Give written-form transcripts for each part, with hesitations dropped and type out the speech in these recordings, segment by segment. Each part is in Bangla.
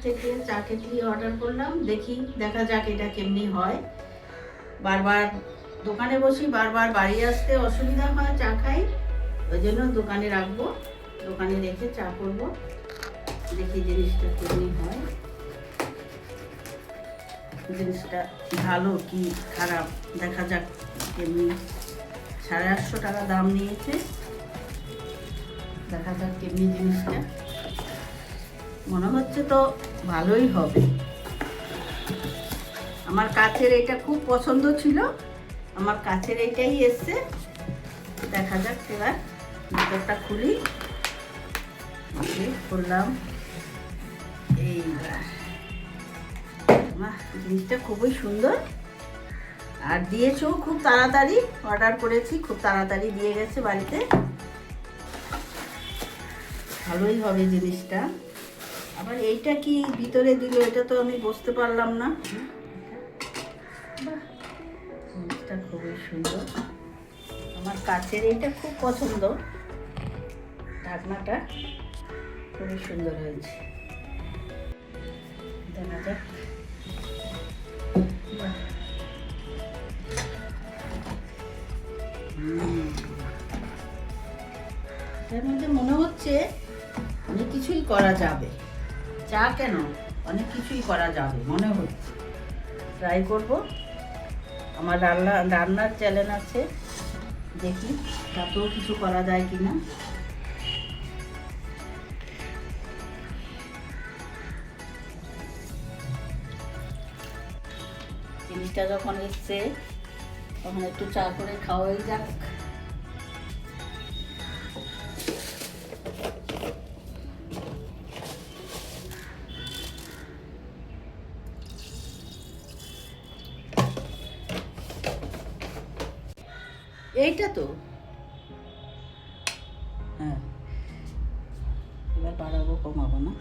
থেকে চা কেটলি অর্ডার করলাম, দেখা যাক এটা কেমনি হয়। বারবার দোকানে বসি, বারবার বাড়ি আসতে অসুবিধা হয় চা খাই, ওই জন্য দোকানে রাখবো, দোকানে রেখে চা করবো। দেখি জিনিসটা কেমনি হয়, জিনিসটা ভালো কি খারাপ দেখা যাক কেমনি। 850 টাকা দাম নিয়েছে, দেখা যাক কেমনি জিনিসটা। মনে হচ্ছে তো ভালোই হবে। আমার কাছের এইটা খুব পছন্দ ছিল, আমার কাছের এইটাই এসছে। দেখা যাক এবার ভিতরটা খুলি। খুললাম, এইবার জিনিসটা খুবই সুন্দর, আর দিয়েছেও খুব তাড়াতাড়ি। অর্ডার করেছি, খুব তাড়াতাড়ি দিয়ে গেছে বাড়িতে। ভালোই হবে জিনিসটা। আবার এইটা কি ভিতরে দিল, এটা তো আমি বুঝতে পারলাম না। জিনিসটা খুবই সুন্দর, আমার কাছের এইটা খুব পছন্দ। ঢাকনাটা খুবই সুন্দর হয়েছে, দেখা যাক। এর মধ্যে মনে হচ্ছে অনেক কিছুই করা যাবে, চা কেন অনেক কিছুই করা যাবে মনে হচ্ছে। ট্রাই করব, আমার রান্নার চ্যানেল আছে, দেখি তাতেও কিছু করা যায় কিনা। জিনিসটা যখন এসছে তখন একটু চা করে খাওয়াই যাক। এইটা তো হ্যাঁ, এবার বাড়াবো কমাবো না।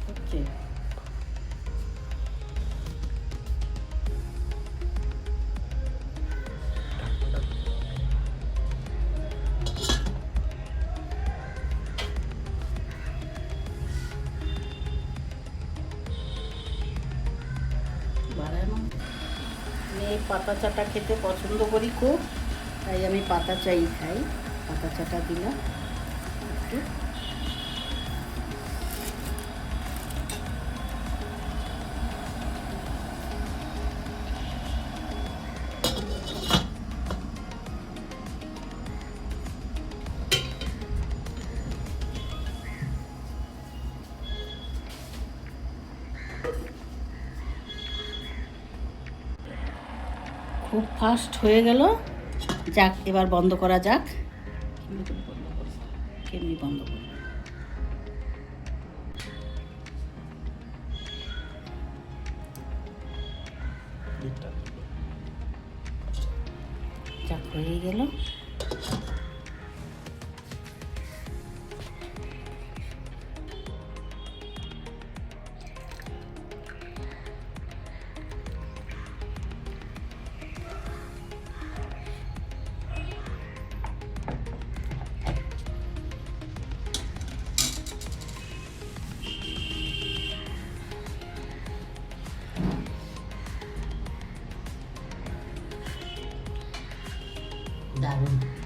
হচ্ছে বাড়ানো। আমি এই পাতা চাটা খেতে পছন্দ করি খুব, তাই আমি পাতা চাই খাই। পাতা চাটা দিলাম একটু। খুব ফাস্ট হয়ে গেল, যাক এবার বন্ধ করা যাক। কেমনি বন্ধ করব, যাক হয়ে গেল। দারুণ।